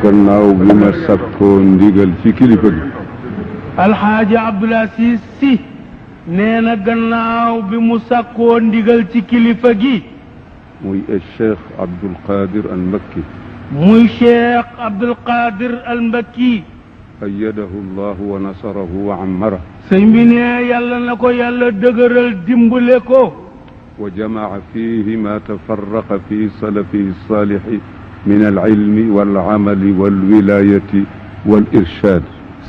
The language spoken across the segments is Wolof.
gannaaw bi ma sakkoo ndigal ci kilifa gi. alxaaji Abdoul Aziz Sy nee na gannaaw bi mu sakkoo ndigal ci kilifa gi. muy Cheikh Abdoul Qadir al Makki. muy Cheikh Abdoul Qadir al Makki. ayyadahu llahu wa nasarahu wa ammara. sëñ bi ne yàlla na ko yàlla dëgëral dimbale ko. wa jamaa fihi ma tafarraqa fi salafihi saalixi min alilmi walamali walwilayati walirshad.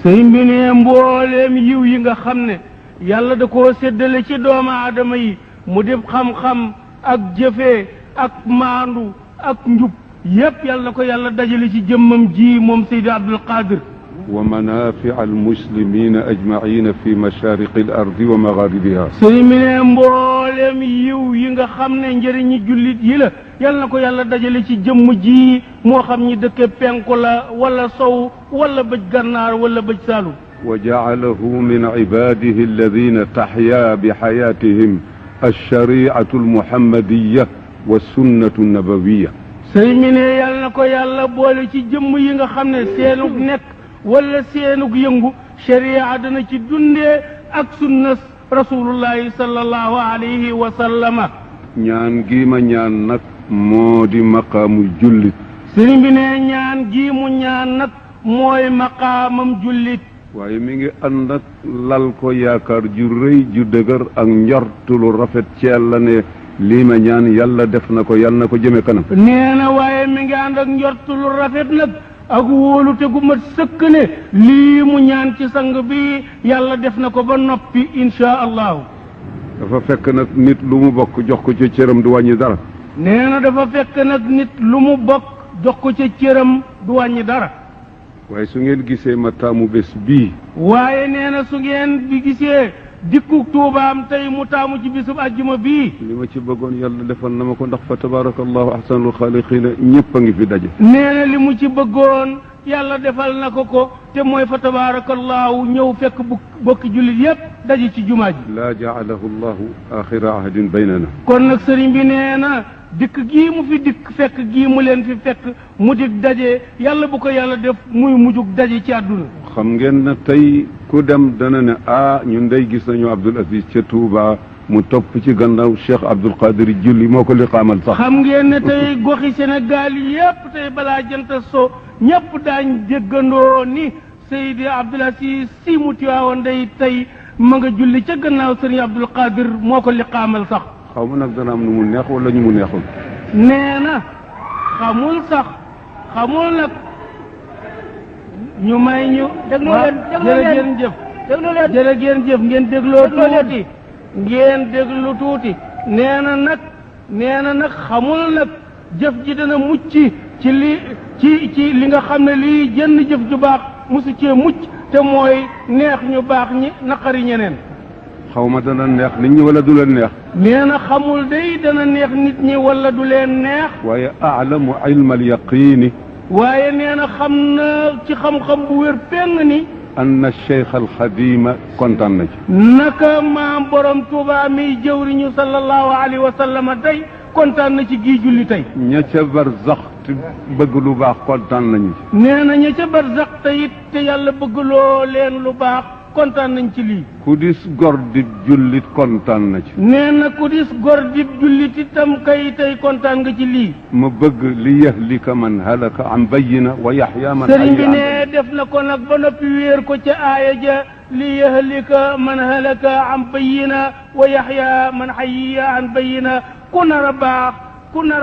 sëñ bi ne mbooleem yiw yi nga xam ne yàlla da koo séddale ci doomu aadama yi mu def xam-xam ak jëfee ak maandu ak njub yépp yàlla na ko yàlla dajale ci jëmmam ji moom Seydi Abdoul Qadir. wa manafia almuslimina ajmaina fi mashariqi al ardi wa magharibiha. sëñ bi ne mbooleem yiw yi nga xam ne njëriñi jullit yi la yàlla na ko yàlla dajale ci jëmm ji moo xam ñi dëkke penku la wala sow wala bëj gànnaar wala bëj saalum. wa jaalahu min ibadihi alladina taxya bi xayatihim alshariatu almuhammadiya wa sunnatu nabawiya. sëñ bi ne yàlla na ko yàlla boole ci jëmm yi nga xam ne seenug nekk wala seenug yëngu sharia dana ci dundee ak sunna rasulullahi sallallahu alayhi wa sallama. ñaan gi ma ñaan nag moo di maqaamu jullit. sëriñ bi ne ñaan gi mu ñaan nag mooy maqaamam jullit. waaye mi ngi ànd ak lal ko yaakaar ju rëy ju dëgër ak njortu lu rafet ci yàlla ne lii ma ñaan yàlla def na ko yàlla na ko jëme kanam. nee na waaye mi ngi ànd ak njortu lu rafet nag ak wóolute gu mat sëkk ne lii mu ñaan ci sang bi yàlla def na ko ba noppi insha allahu. dafa fekk nag nit lu mu bokk jox ko ci cëram du wàññi dara. nee na dafa fekk nag nit lu mu bokk jox ko ci cëram du wàññi dara. waaye su ngeen gisee ma taamu bés bii. waaye nee na su ngeen bi gisee dikku tuubaam tey mu taamu ci bisub àjjuma bii. li ma ci bëggoon yàlla defal na ma ko ndax fa tabaarakallahu ahsanul xaaliqiina ñëpp a ngi fi daje. nee na li mu ci bëggoon yàlla defal na ko te mooy fa tabaarakallahu ñëw fekk bokki jullit yépp daje ci jumaa ji. laa jaalahu llahu axira ahdin baynana. kon nag sëriñ bi nee na dikk gii mu fi dikk fekk gii mu leen fi fekk mu dik daje yàlla bu ko yàlla def muy mujjug daje ci àdduna. xam ngeen na tey ku dem dana ne ñun day gis nañu Abdoul Aziz ca Touba mu topp ci gannaaw Cheikh Abdoul Qadir julli moo ko liqaamal sax. xam ngeen ne tey goxi Sénégal yépp tey balaa jant so ñépp daañ déggandoo ni Seydi Abdoul Aziz Sy mu Tiwaawan day tey ma nga julli ca gannaaw Sëriñ Abdoul Qadir moo ko liqaamal sax. xaw ma nag dana am nu mu neex wala ñu mu neexul. nee na xamul sax xamul nag ñu may ñu. déglu leen jërë ngeen jëf ngeen dégloo tuuti ngeen déglu tuuti. nee na nag xamul nag jëf ji dana mucc ci li nga xam ne lii jënn jëf ju baax mosu cee mucc te mooy neex ñu baax ñi naqari ñeneen. xaw ma dana neex nit ñi wala du leen neex. nee na xamul day dana neex nit ñi wala du leen neex. waaye aalamu ilma alyaqiini. waaye nee na xam na ci xam-xam bu wér péng ni. anna cheikh alxadima kontaan na ci. naka maam borom Tuuba mi jëwriñu sallallahu alayhi wa sallam tey kontaan na ci gii julli tey. ña ca barzax te bëgg lu baax kontaan nañu ci. nee na ña ca barzax te it te yàlla bëggloo leen lu baax kontaan nañ ci lii. ku dis gor di jullit kontaan na ci. nee na ku dis gor di jullit itam kay tey kontaan nga ci lii. ma bëgg li yahlika man halaka an bayyina wa yaxya man sëriñ bi ne def na ko nag ba noppi wéer ko ca aaya ja li yahlika man halaka an bayyina wa yaxya man hayya an bayyina ku nar a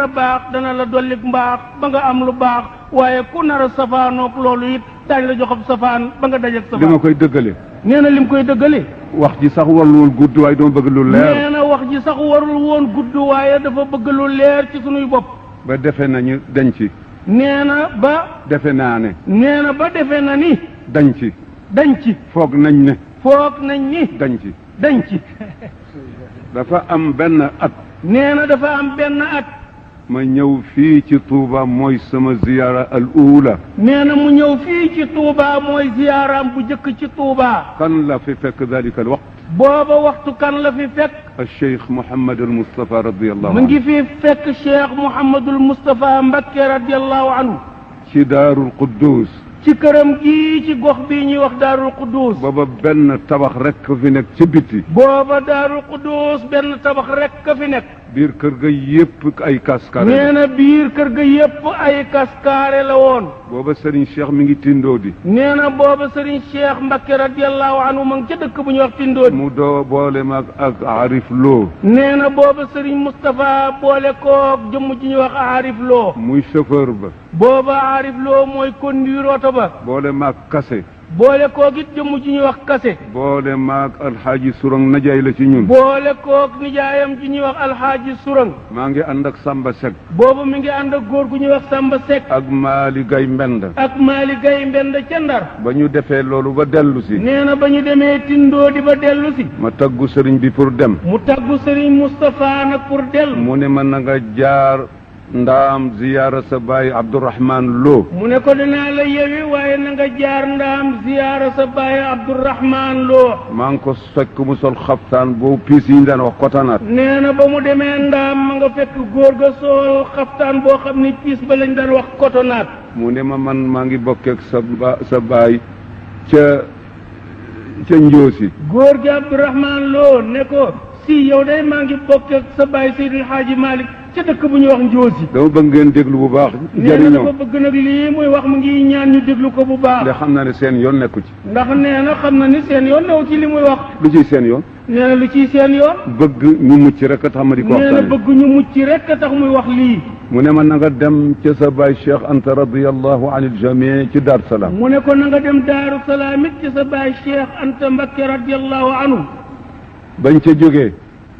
baax dana la dollik mbaax ba nga am lu baax waaye ku nar a safaanoog loolu it daañ la joxab safaan ba nga dajeg safaan. li ma koy dëggale. nee na lim koy dëggale. wax ji sax warul woon gudd waaye dama bëgg lu leer. nee na wax ji sax warul woon gudd waaye dafa bëgg lu leer ci sunuy bopp. ba defe nañu dañ ci. nee na ba. defe naa ne. nee na ba defe na ni. dañ ci. dañ ci. foog nañ ne. foog nañ ni. dañ ci. dañ ci. dafa am benn at. nee na dafa am benn at. ma ñëw fii ci Touba mooy sama ziyaara al uula. nee na mu ñëw fii ci Touba mooy ziyaaraam bu njëkk ci Touba. kan la fi fekk dalika al waqt. booba waxtu kan la fi fekk. al cheikh Mouhamadul Moustapha radiyallahu anhu. mu ngi fi fekk cheikh Mouhamadul Moustapha Mbacké radiyallahu anhu. ci daarul quddus ci këram gii ci gox bii ñuy wax daarul quddus booba benn tabax rek fi nekk ci biti booba daarul quddus benn tabax rek ka fi nekk biir kër ga yépp ay kaskare nee na biir kër ga yépp ay kaskaare la woon booba Serigne Cheikh mi ngi tindoo di nee na booba Serigne Cheikh Mbacké radiyallahu anhu ma ngi ca dëkk bu ñuy wax Tindóodi mu doo boole mag ak Arif Lo nee na booba Serigne Moustapha boole koog jëmm ji ñuy wax Arif Lo muy chauffeur ba booba Arif Lo mooy conduire oto ba boole maag kase boole koog it jëmm ji ñuy wax kase boole maag alxaaji surang najaay la ci ñun boole koog nijaayam ji ñuy wax alxaaji surang maa ngi ànd ak Samba Seck booba mi ngi ànd ak góor gu ñuy wax Samba Seck ak Maali Gay Mbend ak Maali Gay Mbend ca Ndar ba ñu defee loolu ba dellu si nee na ba ñu demee Tindóodi ba dellu si ma taggu sëriñ bi pour dem mu taggu Serigne Moustapha nag pour dellu mu ne ma na nga jaar ndaam ziyaara sa baay Abdourahman Lo mu ne ko dinaa la yewi waaye na nga jaar ndaam ziyaara sa baay Abdourahman Lo maa ngi ko fekk mu sol xaftaan boobu piis yi ñu daan wax kotanaat nee na ba mu demee ndaam ma nga fekk góor ga sool xaftaan boo xam ni piis ba lañ daan wax kotonaat mu ne ma man maa ngi bokkeek sa baay ca Njoosi góor gi Abdourahman Lo ne ko si yow day maa ngi bokkeek sa baay Seydil Haaji Malick ca dëkk bu ñuy wax Njoosi dama bëgg ngeen déglu bu baax nee na dafa bëgg nag lii muy wax mu ngi ñaan ñu déglu ko bu baax ndax xam naa ne seen yoon nekku ci ndax nee na xam na ni seen yoon new ci li muy wax lu ciy seen yoon nee na lu ciy seen yoon bëgg ñu mucc rek a tax ma di ko nee na waxtaane bëgg ñu mucc rek a tax muy wax lii mu ne ma na nga dem ca sa baay Cheikh Anta radiyallahu anil jamii ci Dar Salaam mu ne ko na nga dem Daaru Salaam it ci sa baay Cheikh Anta Mbacké radiyallahu anhu bañ ca jógee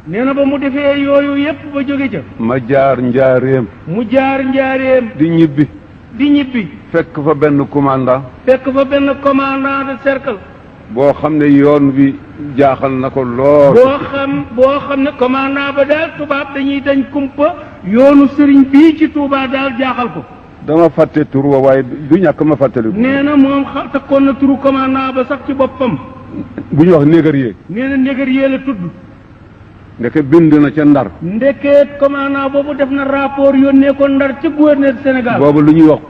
nee na ba mu defee yooyu yépp ba jóge ca ma jaar njaareem mu jaar njaareem di ñibbi di ñibbi fekk fa benn commandant fekk fa benn commandant de cercle boo xam ne yoon wi jaaxal na ko lool boo xam ne commandant ba daal tubaab dañuy dañ kumpa yoonu sëriñ bii ci Touba daal jaaxal ko dama fàtte tur wa waaye du ñàkk ma fàttaliku nee na moom takkoon na turu commandant ba sax ci boppam bu ñu wax négrier nee na négrier la tudd ndeke bind na ca Ndar ndekeet commandant boobu def na rapport yónnee ko Ndar ca gouverneur Sénégal boobu lu ñuy wax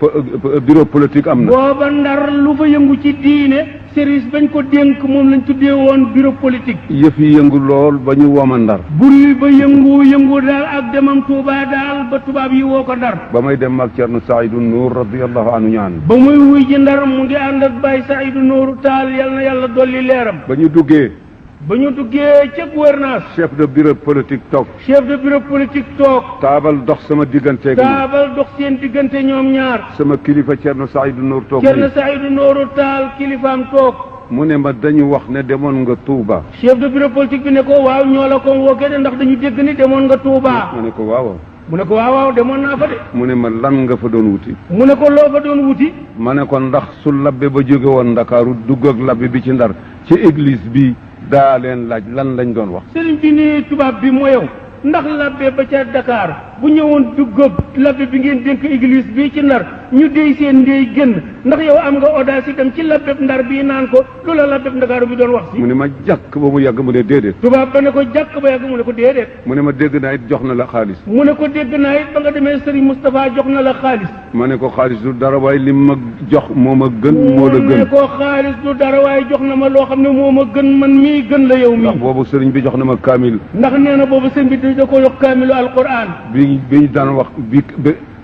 bureau politique am na booba Ndar lu fa yëngu ci diine service bañ ko dénk moom lañ tuddee woon bureau politique yëf yi yëngu lool ba ñu woma Ndar buri ba yëngu daal ak demam Touba daal ba tubaab yi woo ko Ndar ba may dem ak Cerno Saïdou Nour radiyallahu anhu ñaan ba muy wuy ji Ndar mu ngi ànd ak Baye Saïdou Nourou Tall yal na yàlla dolli leeram ba ñu duggee ca gouvernance chef de bureau politique toog chef de bureau politique toog taabal dox sama digganteeg taabal dox seen diggante ñoom ñaar sama kilifa Cerno Saïdou Nour toog Cerno Saïdou Nourou Tall kilifaam toog mu ne ma dañu wax ne demoon nga Touba chef de bureau politique bi ne ko waaw ñoo la ko wookee de ndax dañu dégg ni demoon nga Touba ma ne ko waaw mu ne ko waaw demoon naa fa de mu ne ma lan nga fa doon wuti mu ne ko loo fa doon wuti ma ne ko ndax su labbe ba jóge woon Ndakaaru dugg ak labbe bi ci Ndar ci église bi daa leen laaj lan lañ doon wax sëriñ bi ni tubaab bi mooyow ndax labbe ba ca Dakar bu ñëwoon dugg labbe bi ngeen dénk église bi ci Ndar ñu déy seen ndey génn ndax yow am nga audace itam ci labbe Ndar bii naan ko lu la labbe Ndakaaru bi doon wax si mu ne ma jàkk ba mu yàgg mu ne déedéet tubaab ba ne ko jàkk ba yàgg mu ne ko déedéet mu ne ma dégg naa it jox na la xaalis mu ne ko dégg naa it ba nga demee Serigne Moustapha jox na la xaalis ma ne ko xaalis du dara waaye li ma jox moo ma gën moo la mu ne gën ko xaalis du dara waaye jox na ma loo xam ne moo ma gën man mii gën la yow ndax mii boobu sëriñ bi jox na ma kaamil ndax nee na boobu sëriñ bi da ko jox kaamilu alquran bi ñu daan wax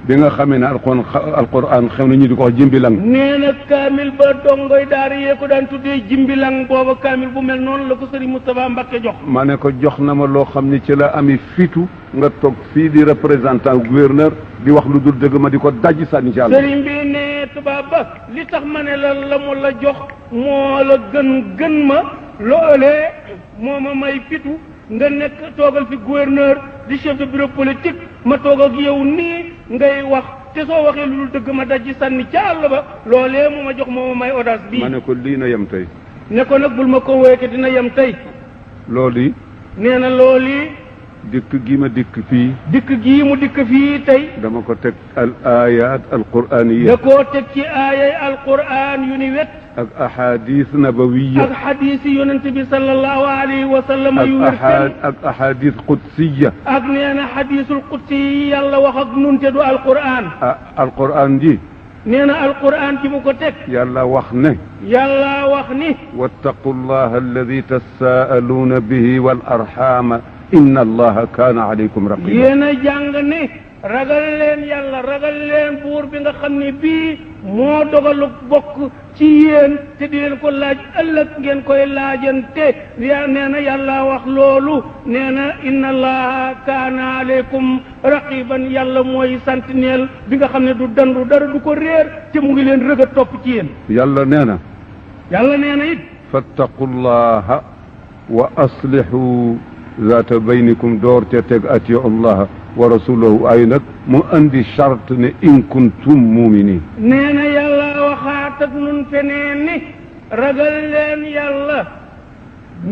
bi nga xamee ne alquran xew na ñu di ko wax jimbilang nee na kaamil ba dongoy daara yee ko daan tuddee jimbilang booba kaamil bu mel noonu la ko Serigne Moustapha Mbacké jox ma ne ko jox na ma loo xam ne ci la ami fitu nga toog fii di représentant gouverneur di wax lu dul dëgg ma di ko dajj sànni ci àll Serigne bi ne tubaab ba li tax ma ne la mu la jox moo la gën ma loolee moo ma may fitu nga nekk toogal fi gouverneur di chef de bureau politique ma toog ak yow nii ngay wax te soo waxee lu dul dëgg ma daj sànni ca àll ba loolee mu ma jox moo ma may audace bii. ma ne ko lii na yem tey. ne ko nag bul ma ko wéyke dina yem tey. loolu yi. nee na loolu yi. dikk gi ma dikk fii. dikk gii mu dikk fii tey. dama ko teg al ayat al qur'aniya. da koo teg ci aayay al qur'an yu ni wet. ak ahadith nabawiya. ak hadith yonent bi sallallahu alayhi wa sallam yu wér. ak ahadith qudsiya. ak nee na hadithul qudsi yi yàlla wax ak nun te du al qur'an. al qur'an ji. nee na alquran ci mu ko teg yàlla wax ne yàlla wax ni wattaqu llaha alladi tasaaluuna bihi wal arxaama inna allaha kaana alaykum raqiba yéen a jàng ni ragal leen yàlla ragal leen buur bi nga xam ne bii moo dogalu bokk ci yéen te di leen ko laaj ëllëg ngeen koy laajante nee na yàlla wax loolu nee na inna allaha kaana aleykum raqiban yàlla mooy sentinelle bi nga xam ne du dandu dara du ko réer te mu ngi leen rëg a topp ci yéen yàlla nee na yàlla nee na it fattaqu llaha wa aslihu zaata baynikum door ca teg atiu allaha wa rasulahu ay nag mu andi charte ne in kuntum muminin nee na yàlla waxaat ak nun feneen ni ragal leen yàlla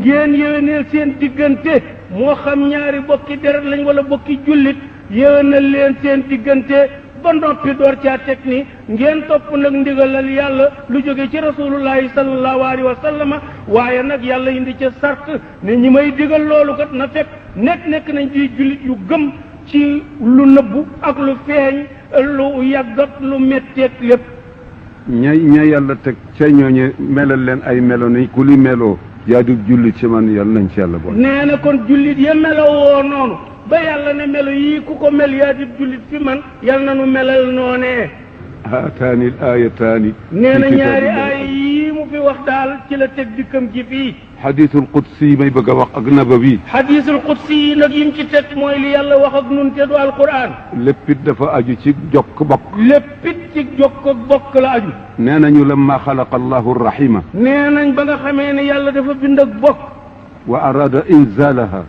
ngeen yéwéneel seen diggante moo xam ñaari bokki deret lañ wala bokki jullit yéwénal leen seen diggante ba noppi door caa teg ni ngeen topp nag ndigalal yàlla lu jóge ci rasulullahi sallallahu alayhi wa sallama waaye nag yàlla indi ca sart ne ñi may digal loolu kat na fekk nekk nañ di jullit yu gëm ci lu nëbbu ak lu feeñ lu yàggat lu metteeg lépp ña yàlla teg ca ñooñe melal leen ay melo ni ku li meloo jaadub jullit ci man yàlla nañ ci yàlla boole nee na kon jullit ya melo woo noonu ba yàlla ne melo yii ku ko mel yaa di jullit fi man yàlla na nu melal noonee haataani l ayataani nee na ñaari aaya yii mu fi wax daal ci la teg dikkam ji fii xadiisul qudsi yi may bëgg a wax ak nabawi xadiisul qudsi yi nag yim ci teg mooy li yàlla wax ak nun te du alquran léppit dafa aju ci jokk bokk léppit ci jokk ak bokk la aju nee nañu lamma xalaqa allahu rahima nee nañ ba nga xamee ne yàlla dafa bind ak bokk wa arada inzalaha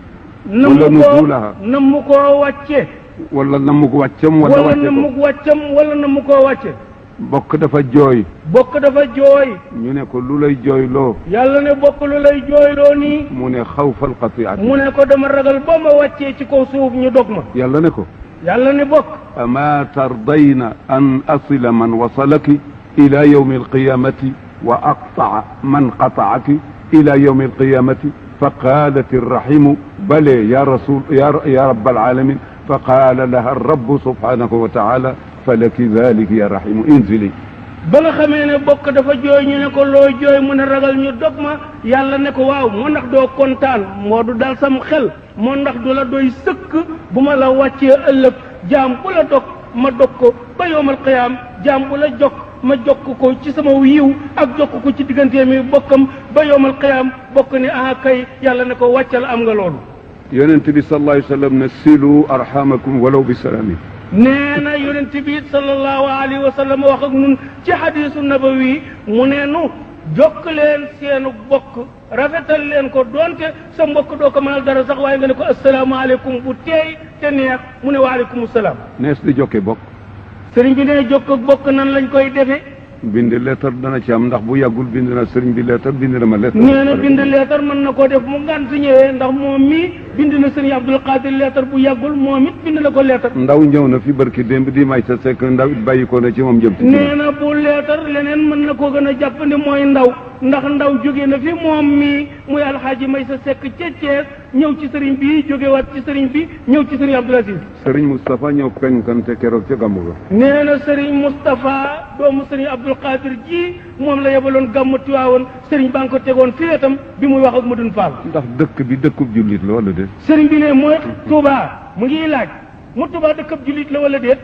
nam wala nuzulaha nam mu koo wàcce wala namuk wàccam wala wala wàcce nam mu wàccam wala nam mu koo wàcce bokk dafa jooy bokk dafa jooy ñu ne ko lu lay jooyloo yàlla ne bokk lu lay jooyloo nii mu ne xawfal qati'ati mu ne ko dama ragal ba ma wàccee ci kaw suuf ñu dog ma yàlla ne ko yàlla ne bokk ama tardayna an asila man wasalaki ila yawmi alqiyamati wa aqta'a man qata'aki ila yawmi alqiyamati فقالت الرحم بلى يا رسول يا رب العالمين فقال لها الرب سبحانه وتعالى فلك ذلك يا رحم انزلي ba nga xamee ne bokk dafa jooy ñu ne ko loo jooy mu ne ragal ñu dog ma yàlla ne ko waaw moo ndax doo kontaan moo du dal sam xel moo ndax du la doy sëkk bu ma la wàccee ëllëg jaam bu la dog ma dog ko ba yowmal qiyaam jaam bu la jokk ma jokk ko ci sama yiw ak jokk ko ci diggante mi bokkam ba yowmal qiyaam bokk ni ah kay yàlla ne ko wàccal am nga loolu yonent bi sallallahu alayhi wa sallam ne silu arhamakum walaw bi salami nee na yonent bi sallallahu alayhi wa sallam wax ak nun ci hadisu nabawi mu ne nu jokk leen seenu bokk rafetal leen ko doonte sa mbokk doo ko mënal dara sax waaye nga ne ko asalaamaaleykum bu teey te neex mu ne waaleykum salaam nees di jokke bokk sëriñ bi ne jokk ak bokk nan lañ koy defee bind leetar dana ci am ndax bu yàggul bind na sëriñ bi leetar bind na ma leetar nee na bind leetar mën na koo def mu ngant ñëwee ndax moom mii bind na sëriñ Abdul Qadir leetar bu yàggul moom it bind na ko leetar ndaw ñëw na fi barki démb di may sa sekk ndaw it bàyyi ko na ci moom jëm ci nee na bu leetar leneen mën na koo gën a jàppandi mooy ndaw ndax ndaw jóge na fi moom mii muy alxaaji may sa sekk ca Thiès ñëw ci sëriñ bi jógewaat ci sëriñ bi ñëw ci sëriñ Abdul Aziz sëriñ Moustapha ñëw penkante keroog ca gàmmu ga nee na sëriñ Moustapha doomu sëriñ Abdul Qadir ji moom la yebaloon gàmmu Tiwaawoon sëriñ baa ngi ko tegoon fi wetam bi muy wax ak Madun Fall ndax dëkk bi dëkkub jullit la wala déet sëriñ bi ne mooy Touba mu ngi laaj mu Touba dëkkab jullit la wala déet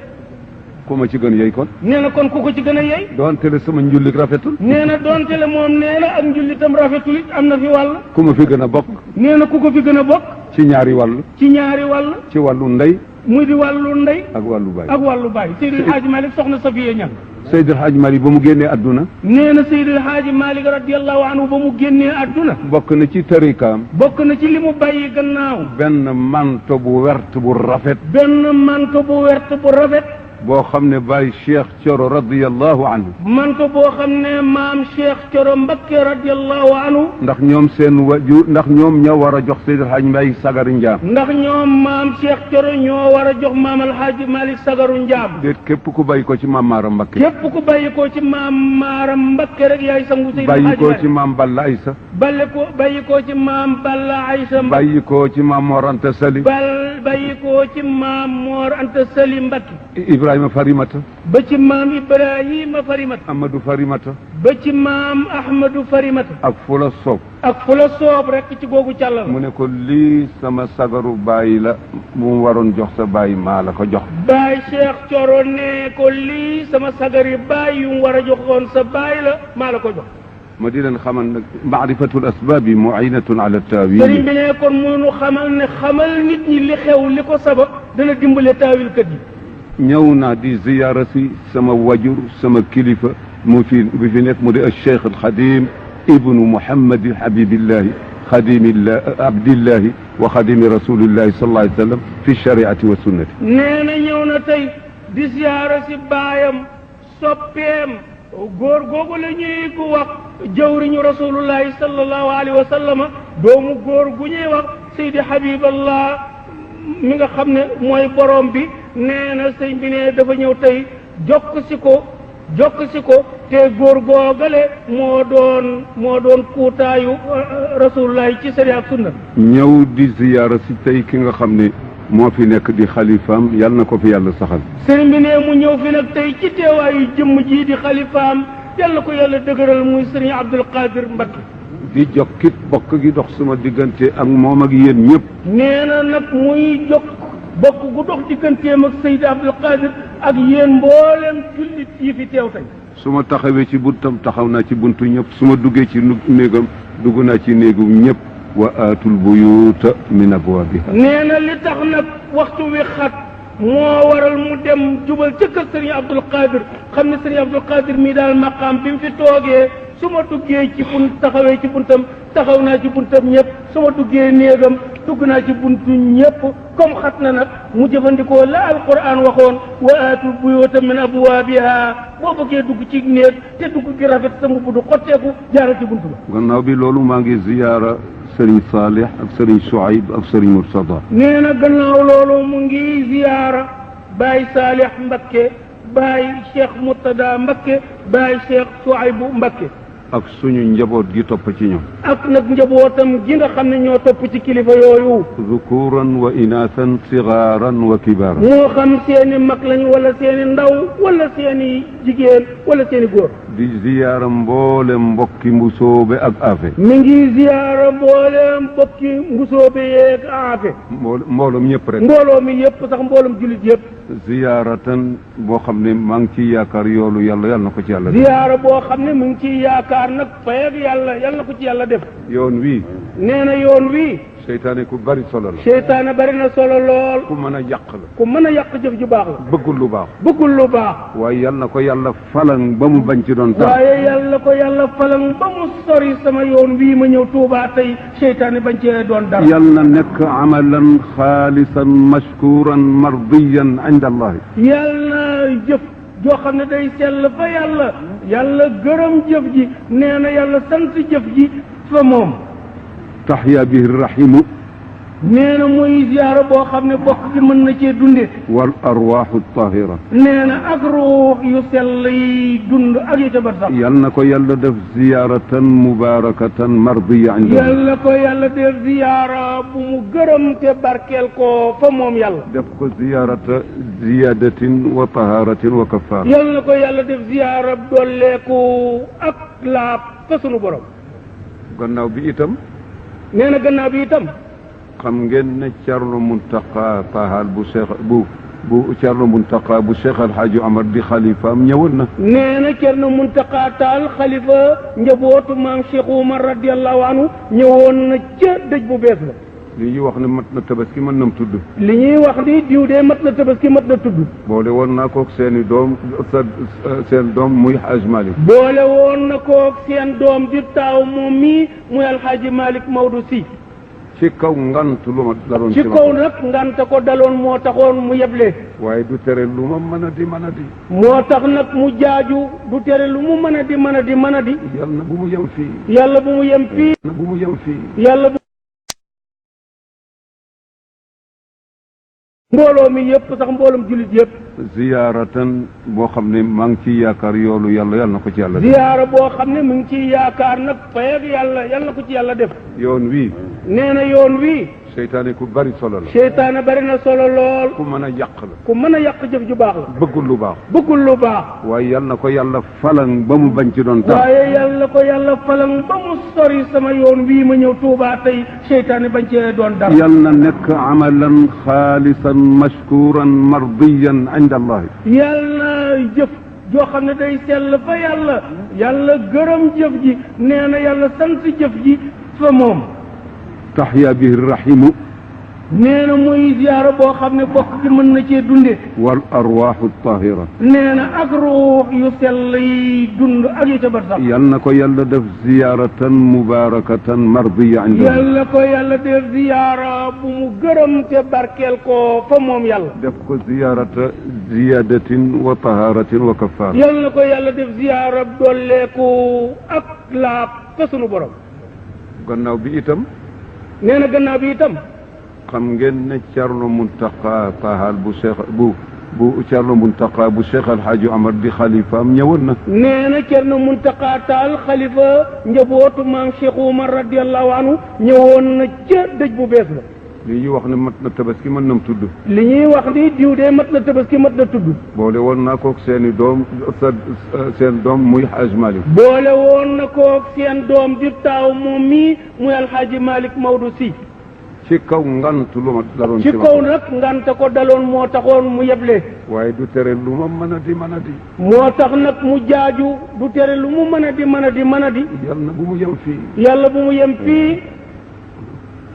ku ma ci gën yey kon nee na kon ku ko ci gën a yey doonte le sama njullit rafetul nee na doonte le moom nee na ak njullitam rafetul it am na fi wàll ku ma fi gën a bokk nee na ku ko fi gën a bokk ci ñaari wàll ci ñaari wàll ci wàllu ndey muy di wàllu ndey ak wàllu baay ak wàllu baay Seydil Haaji Malick soxna Safiya Ñang Seydil Haaji Malick ba mu génnee adduna nee na Seydil Haaji Malick radiyallahu anhu ba mu génnee adduna bokk na ci tarikaam bokk na ci li mu bàyyi gannaaw benn manto bu wert bu rafet benn manto bu wert bu rafet boo xam ne Baye Cheikh Thioro radiyallahu anhu manto boo xam ne maam Cheikh Thioro Mbakke radiyallahu anhu ndax ñoom seen waju ndax ñoom ñoo war a jox Seydil Haaji Malick sagari njaam ndax ñoom maam Cheikh Thioro ñoo war a jox maam Alhaaji Malick sagaru njaam déet képp ku bàyyi ko ci maam Maaram Mbakke képp ku bàyyi ko ci maam Maaram Mbakke rek yaay sangu Seydil Haaji bàyyi ko ci maam Balla Aysa bàyyi ko ci maam Balla Aysa bàyyi ko ci maam Mor Anta Sali bàyyi ko ci maam Moor Anta Sali Mbakke Ibrahima Farimata ba ci maam Ibrahima Farimata Amadou Farimata ba ci maam Ahmadou Farimata ak fu la soob ak fu la soob rek ci googu càllal mu ne ko lii sama sagaru bàyyi la mu waroon jox sa bàyyi maa la ko jox Baay Cheikh Coro ne ko lii sama sagari baay yu mu war a joxoon sa baay la maa la ko jox ma di leen xamal nag maarifatul asbaabi muinatun ala taawil sëriñ bi ne kon mënu xamal ne xamal nit ñi li xew li ko sabab dana dimbale taawilkat yi ñëw naa di ziyaara si sama wajur sama kilifa mu fi nekk mu di Cheikh al Xadim ibnu Muhammad Habibillahi xadimillah abdillahi wa xadimi rasulillahi sallallahu alayhi wa sallam fi shariati wa sunnati nee na ñëw na tey di ziyaara si baayam soppeem góor googu la ñuy ko wax jawriñu rasulullahi sallallahu alayhi wa sallama doomu góor gu ñuy wax Seydi Habiballah mi nga xam ne mooy borom bi nee na sëñ bi ne dafa ñëw tey jokk si ko te góor googale moo doon kuutaayu rasulullahi ci sariya ak sunna ñëw di ziyaara si tey ki nga xam ne moo fi nekk di xalifaam yal na ko fi yàlla saxal sëriñ bi ne mu ñëw fi nag tey ci teewaayu jëmm ji di xalifaam yal na ko yàlla dëgëral muy sëriñ Abdul Qadir Mbakke di jokkit bokk gi dox sama diggante ak moom ak yéen ñëpp nee na nag muy jokk bokk gu dox digganteem ak Seydi Abdul Qadir ak yéen mboolem jullit yi fi teew tey su ma taxawee ci buntam taxaw naa ci buntu ñëpp su ma duggee ci néegam dugg naa ci néegu ñëpp wa aatul buyuuta min abwaabiha nee na li tax nag waxtu wi xat moo waral mu dem jubal ca kër sëriñ Abdul Qadir xam ne sëriñ Abdul Qadir mii daal maqaam bi mu fi toogee su ma duggee ci taxawee ci buntam taxaw naa ci buntam ñëpp su ma duggee néegam dugg naa ci buntu ñëpp comme xat na nag mu jëfandikoo la alquran waxoon wa aatul buyuuta min abwaabiha boo bëggee dugg ci néeg te dugg gi rafet sa mbubb du xotteeku jaaral ci buntu ba gannaaw bi loolu maa ngi ziyaara sëriñ Salih ak sëriñ Chouaib ak sëriñ Murtada nee na gannaaw loolu mu ngi ziyaara Baay Salih Mbakke Baay Cheikh Murtada Mbakke Baay Cheikh Chouaib Mbakke ak suñu njaboot gi topp ci ñoom ak nag njabootam gi nga xam ne ñoo topp ci kilifa yooyu zukuran wa inaasan sigaaran wa kibaaran moo xam seeni mag lañ wala seeni ndaw wala seeni jigéen wala seeni góor di ziyaara mboolem mbokki mbusoobe ak afe mi ngi ziyaara mboolem mbokki mbusoobe yeeg afe mbooloom ñëpp rek mbooloo mi yëpp sax mbooloom jullit yëpp ziyaaratan boo xam ne maa ngi ciy yaakaar yoolu yàlla yal na ko ci yàlla def ziyaara boo xam ne mu ngi ciy yaakaar nag fayag yàlla yal na ko ci yàlla def yoon wii nee na yoon wii seytaane ku bari solo la seytaane bari na solo lool ku mën a yàq la ku mën a yàq jëf ju baax la bëggul lu baax bëggul lu baax waaye yal na ko yàlla falan ba mu bañ ci doon dara waaye yàlla ko yàlla falan ba mu sori sama yoon wii ma ñëw Tuubaa tey seytaane bañ cee doon dara yal na nekk amalan xaalisan mashkuran mardiyan inda allahi yàlla na jëf joo xam ne day sell fa yàlla yàlla gërëm jëf ji nee na yàlla sant jëf ji fa moom taxya bihi rahimu nee na muy ziyaara boo xam ne bokk gi mën na cee dunde wal arwaaxu tahira nee na ak ruux yu sell yi dund ak yu ca bar sax yal na ko yàlla def ziyaaratan mubarakatan mardiya inda yàlla ko yàlla def ziyaara bu mu gërëm te barkeel ko fa moom yàlla def ko ziyaarata ziyadatin wa taharatin wa kafaara yàlla ko yàlla def ziyaara dolleeku ak laab fa sunu borom gannaaw bi itam nee na gannaaw bi itam xam ngeen ne Thierno Mountakha Tall bu Thierno Mountakha bu Cheikh El Hadj Omar di xalifaam ñëwoon na. nee na Thierno Mountakha Tall xalifa njabootu maam Cheikh Omar radiyallahu anhu ñëwoon na ca dëj bu bees la. li ñuy wax ne mat na tabaski mën na mu tudd. li ñuy wax ni diw de mat na tabaski mat na tudd. boole woon naa koog seeni doom seen doom muy Hadj Malick. boole woon na koog seen doom di taaw moom mii muy Alhaji Malick Maodo Sy. ci kaw ngant lu ma daloon ci kaw nag ngant ko daloon moo taxoon mu yeble. waaye du tere lu ma mën a di. moo tax nag mu jaaju du tere lu mu mën a di. yàlla na bu mu yem fii. yàlla bu mu yem fii. yàlla bu mbooloo mi yëpp sax mbooloom jullit yëpp. ziyaaratan boo xam ne maa ngi ciy yaakaar yoolu yàlla na ko ci yàlla def. ziyaara boo xam ne mu ngi ciy yaakaar nag fayag yàlla na ko ci yàlla def. yoon wii. nee na yoon wii. seytaane ku bari solo la. seytaane bari na solo lool. ku mën a yàq la. ku mën a yàq jëf ju baax la. bëggul lu baax. bëggul lu baax. waaye yal na ko yàlla falan ba mu bañ ci doon tax. waaye yàlla ko yàlla falan ba mu sori sama yoon wii ma ñëw Tuubaa tey seytaane bañ cee doon dara. yal na nekk amalan xaalisan mashkuran mardiyan inda allahi. yàlla jëf joo xam ne day sell fa yàlla. yàlla gërëm jëf ji nee na yàlla sant jëf ji fa moom. taxya bihi rahimu. nee na muy ziyaara boo xam ne bokk ci mën na cee dunde. wal arwaaxu tahira. nee na ak ruux yu sell yi dund ak yu ca bar sax. yal na ko yàlla def ziyaaratan mubarakatan mardiya inda allahi. yàlla ko yàlla def ziyaara bu mu gërëm te barkeel ko fa moom yàlla. def ko ziyaarata ziyadatin wa taharatin wa kafaara. yàlla ko yàlla def ziyaara dolleeku ak laab fa sunu borom. gannaaw bi itam. nee na gannaaw bi itam. xam ngeen ne Thierno Mountakha Tall bu Thierno Mountakha bu Cheikh El Hadj Omar di xalifaam ñëwoon na. nee na Thierno Mountakha Tall xalifa njabootu maam Cheikh Omar radiyallahu anhu ñëwoon na ca dëj bu bees ba. li ñuy wax ne mat na tabaski mën na mu tudd. li ñuy wax ni diw de mat na tabaski mat na tudd. boole woon naa koog seeni doom seen doom muy Hadj Malick. boole woon na koog seen doom di taaw moom mii muy Alxaaji Malick Maodo Sy. ci kaw ngant lu ma daloon ci kaw nag ngant ko daloon moo taxoon mu yeble. waaye du tere lu ma mën a di. moo tax nag mu jaaju du tere lu mu mën a di. yàlla na bu mu yem fii. yàlla bu mu yem fii.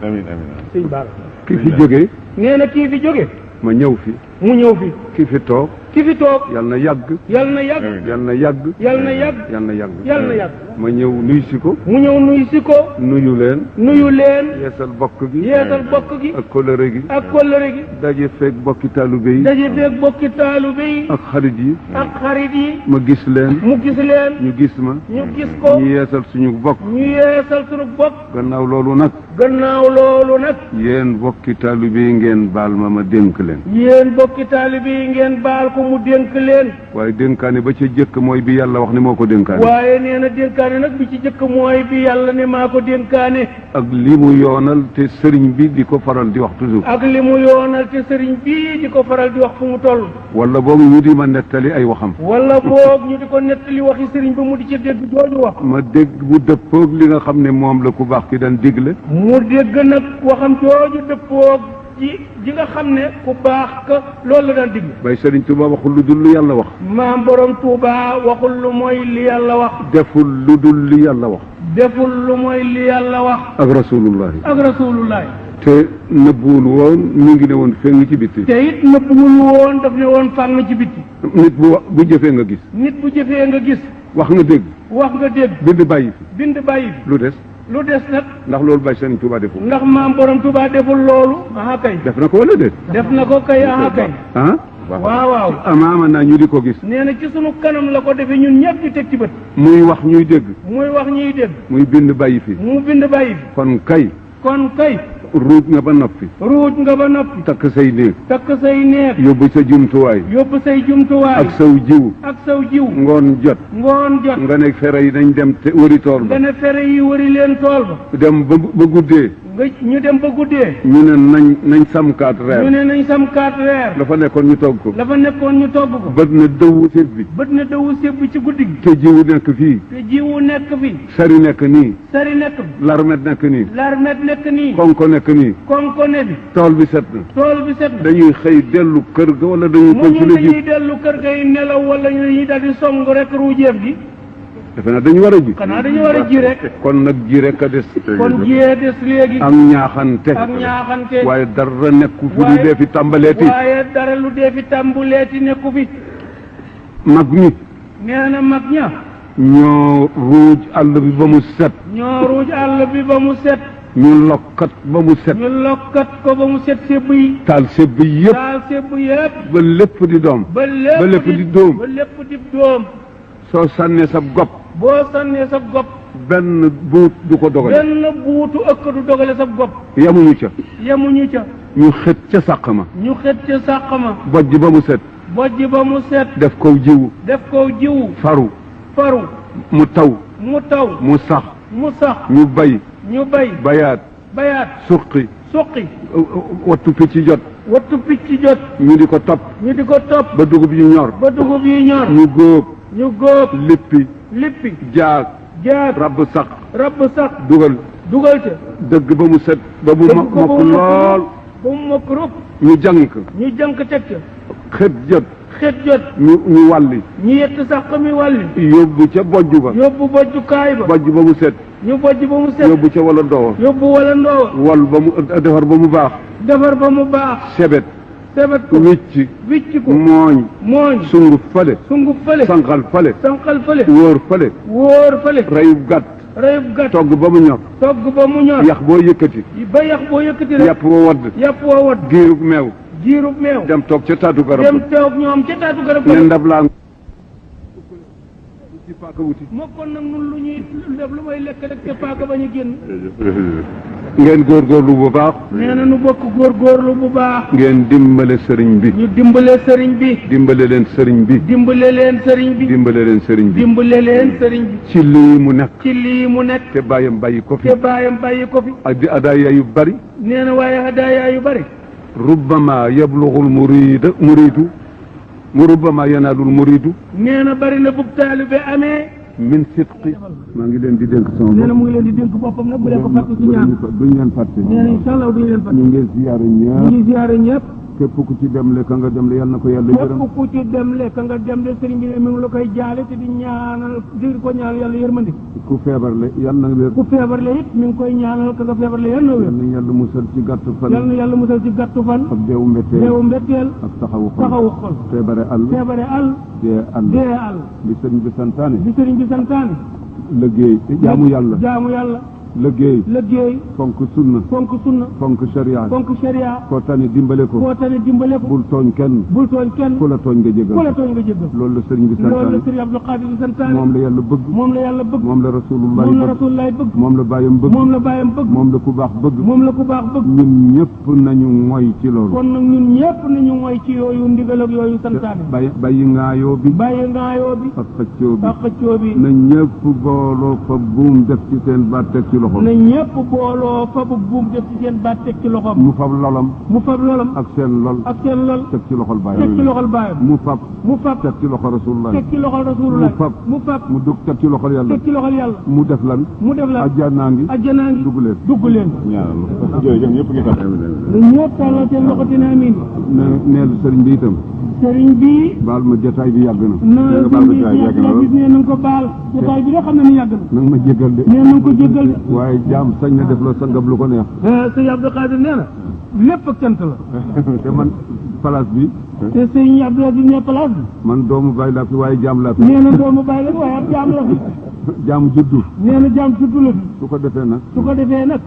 amiin. sëñ Bara. ki fi jógee. nee na kii fi jóge. ma ñëw fi. mu ñëw fi. ki fi toog. yàlla na yàgg. yàlla na yàgg. yàlla na yàgg. yàlla na yàgg. yàlla na yàgg. yàlla na yàgg. ma ñëw nuyu si ko. mu ñëw nuyu si ko. nuyu leen. yeesal bokk gi. ak kóllëre gi. daje feeg bokki taalube yi. ak xarit yi. ma gis leen. ñu gis ma. ñu gis ko. ñu yeesal suñu bokk. gannaaw loolu nag. yéen bokki taalube yi ngeen baal ma dénk leen. ngeen baal ko mu dénk leen. waaye dénkaane ba ca jëkk mooy bi yàlla wax ne moo ko dénkaane. waaye nee na dénkaane nag bi ci jëkk mooy bi yàlla ne maa ko dénkaane. ak li mu yoonal te sëriñ bi di ko faral di wax toujours. ak li mu yoonal te sëriñ bi di ko faral di wax fu mu toll. wala boog ñu di ma nettali ay waxam. wala boog ñu di ko nettali waxi sëriñ ba mu di ci dégg jooju wax. ma dégg mu dëppoog li nga xam ne moom la ku baax ki daan digle. mu dégg nag waxam jooju dëppoog ji nga xam ne ku baax ka loolu la daan digle. bay Sëriñ Tuuba waxul lu dul lu yàlla wax. maam borom Tuuba waxul lu mooy li yàlla wax. deful lu dul li yàlla wax. deful lu mooy li yàlla wax. ak rasulullahi. te nëbbuwul woon mi ngi ne woon feng ci bitti. te it nëbbuwul woon daf ne woon fàng ci bitti. nit bu jëfee nga gis. wax nga dégg. bind bàyyi fi. lu des. nag. ndax loolu Baye Sëriñ Tuuba deful. ndax maam borom Tuuba deful loolu. aha kay. def na ko wala déet. def na ko kay aha kay. waaw. amaama naa ñu di ko gis. nee na ci sunu kanam la ko defee ñun ñëpp di teg ci bët. muy wax ñuy dégg. muy bind bàyyi fi. kon kay. ruuj nga ba noppi. takk say néeg. yóbbu sa jumtuwaay. ak saw jiw. ngoon jot. nga ne fere yi nañ dem te wëri tool ba. dem ba guddee. ñu dem ba guddee. ñu ne nañ samkaat reer. la fa nekkoon ñu togg ko. bët na dëwu sébbi. ci guddi gi. te jiwu nekk fii. sari nekk nii. larmet nekk nii. konko nekk nii. tool bi set na. dañuy xëy dellu kër ga wala dañuy continuer ji. dellu kër ga yi nelaw wala dañuy daldi song rek ruujeef gi. defe naa dañu war a ji. xanaa dañu war a ji rek. kon nag ji rek a des. kon jiyee des léegi. ak ñaaxante. waaye dara nekku fi lu dee fi tàmbaleeti. nekku fi. mag ñi. nee na mag ña. ñoo ruuj àll bi ba mu set. ñu lokkat ba mu set. ko ba mu set sébb yi. taal sébb yëpp. ba lépp di doom. ba lépp di doom. soo sànnee sa gopp. benn buut du ko dogale. sa gopp. yamuñu ca. ñu xët ca sàq ma. bojj ba mu set. def kow jiwu. faru. mu taw. mu sax. ñu bay. bayaat. suqi. suqi wattu picc jot wattu picc jot ñu di ko topp ñu di ko topp ba dugub yi ñor ba dugub yi ñor ñu góob ñu góob lippi jaag jaag rabb sax sax dugal ca dëgg ba mu set ba mu mokk lool ba mu mokk rëpp ñu jànk ñu jànk teg ca xet jot ñu wàlli ñu yett sax mi wàlli yóbbu ca bojj ba yóbbu bojjukaay ba bojj ba mu set ñu bojj ba mu set yóbbu ca wala ndoowa wal ba mu defar ba mu baax sebet ko wicc ko mooñ sunguf fale sanqal fale wóor fale rayub gàtt togg ba mu ñor yax boo yëkkati rek yàpp woo wadd giirub meew dem toog ca taatu garab ne ndab laa ci paaka wuti moo kon nag nun lu ñuy def lu may lekk rek te paaka ba ñu génn ngeen góorgóorlu bu baax nee na nu bokk góorgóorlu bu baax ngeen dimbale sëriñ bi ñu dimbale sëriñ bi dimbale leen sëriñ bi dimbale leen sëriñ bi dimbale leen sëriñ bi dimbale leen sëriñ bi ci lii mu nekk te bàyyam bàyyi ko fi ak di adaaya yu bari nee na waaye adaaya yu bari rubbama yablughul muridu rubbama yanaalul muridu nee na bari na bub taalibe amee min sidqi maa ngi leen di dénk sama bopp nee na mu ngi leen di dénk boppam nag bu leen ko fàtte ci ñaan duñ leen fàtte nee na incha allah duñ leen fàtte ñu ngi ziyaare ñëpp képp ku ci demle ka nga demle yal na ko yàlla yërëm képp ku ci demle ka nga demle sëriñ bi ne mi ngi la koy jaale te di ñaanal di ko ñaanal yàlla yërmandi ku feebarle yal na wér ku feebarle it mi ngi koy ñaanal ka nga feebarle yal na wér yal na yàlla musal ci gàttu fan yal na yàlla musal ci gàttu fan ak deewu mbetteel ak taxawu xol feebare àll dee àll bi sëriñ bi santaane liggéey jaamu yàlla liggéey fonk sunna fonk sharia koo tane dimbale ko bul tooñ kenn ku la tooñ nga jégal loolu la sëriñ bi santaane moom la yàlla bëgg moom la rasulullah bëgg moom la bàyyam bëgg moom la ku baax bëgg ñun ñëpp nañu moy ci loolu kon nag ñun ñëpp nañu moy ci yooyu ndigal ak yooyu santaane bàyyi ngaayoo bi ak xëccoo bi na ñëpp booloo fa buum def ci seen baat teg ci na ñëpp booloo fa bu buum def ci seen baat teg ci loxoom mu fab lolam ak seen lol teg ci loxol baayam mu fab teg ci loxo rasulullah mu fab mu dugg teg ci loxol yàlla mu def lan ajjanaa ngi dugg leen jërëjëf ñëpp ngi tax ñëpp tàllal seen loxo dina amin neel sëriñ bi itam sëriñ bi baal ma jotaay bi yàgg na nee na ko baal jotaay bi da xam ne ni yàgg na nanga ma jégal de nee na ko jégal de waaye jaam sañ na def la sangam lu ko neex sëñ Abdou Khadir nee na lépp ak cant la te man place bi te sëñ Abdou Khadir ne place bi man doomu bàyyi laa fi waaye jaam laa fi nee na doomu bàyyi la waaye ab jaam la fi jaam juddu nee na jaam juddu la fi su ko defee nag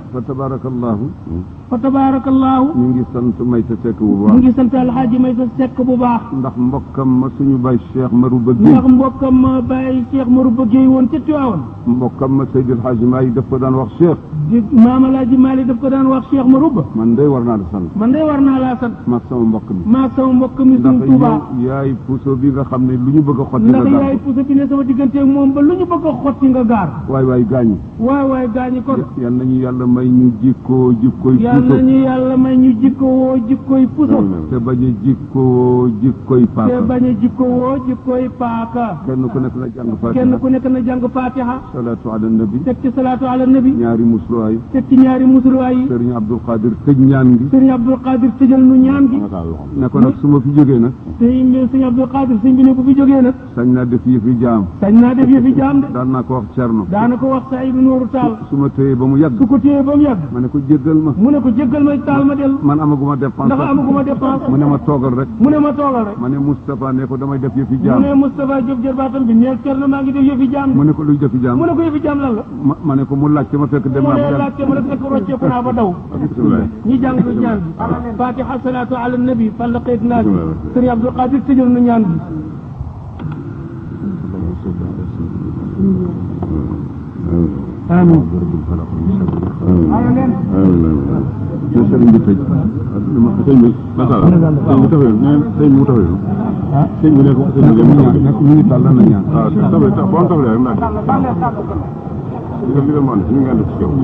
fa tabarakallahu ñu ngi sant may sa sekk bu baax ñu ngi sant alxaaji may sa sekk bu baax ndax mbokkam ma suñu bay Cheikh Marouba Gueye woon ca Tiwaawan mbokkam ma Seydil Hadji Maalik daf ko daan wax Cheikh Maam Alaaji Maalik daf ko daan wax Cheikh Marouba man day war naa la sant maag sama mbokk mi suñu Tuubaa yaay puso bi nga xam ne lu ñu bëgg a xotti nga ndax yaay puso bi ne sama diggante ak moom ba lu ñu bëgg a xotti nga gaar waay gaañi kon yal nañu yàlla may ñu jikkoo jikkoy puso yal nañu yàlla may ñu jikkoo jikkoy puso te bañ a jikkoo jikkoy paaka kenn ku nekk na jàng fatiha salaatu ala nabi teg ci salaatu ala nabi ñaari musluwaay yi sëriñ Abdul Qadir tëj ñaan gi sëriñ Abdul Qadir tëjal nu ñaan gi ne ko nag su ma fi jógee nag sëriñ Abdul Qadir sëñ bi ne bu fi jógee nag sañ naa def yëfi jaam de daan naa ko wax Cerno daana ko wax Saydu Nooru Taal su ma téye ba mu yàgg ma ne ko jéggal ma mu ne ko jéggal ma taal ma dellu man amaguma dépense mu ne ma toogal rek ma ne Moustapha ne ko damay def yëfi jaam mu ne Moustapha Diop jërbaatam bi neel Cerno maa ngi def yëfi jaam mu ne ko luy yëfi jaam lan la ma ne ko mu laajte ma fekk dem naa mu ne laajte ma fekk rocceeku naa ba daw ñi jàng ko ñaan bi fatiha salaatu ala nabi fallaqeeg naa bi sëriñ Abdul Qadir tëjal nu ñaan bi amiin te sëriñ bi tëj sëñ bi masala sëñ bi tafee sëñ bi mu tafee sëñ bi ne ko sëñ bi ñu ngi tàll na ñaan waaw tafee bon tafee rek nga fi demoon ñu ngeen def ci yow mu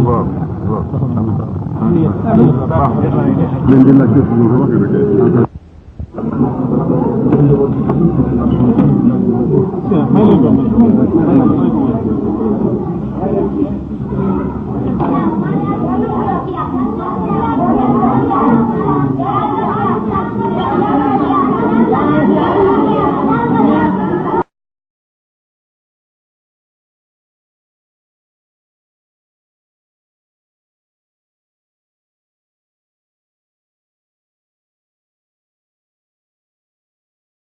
ngo leen di laaj ñu wax rek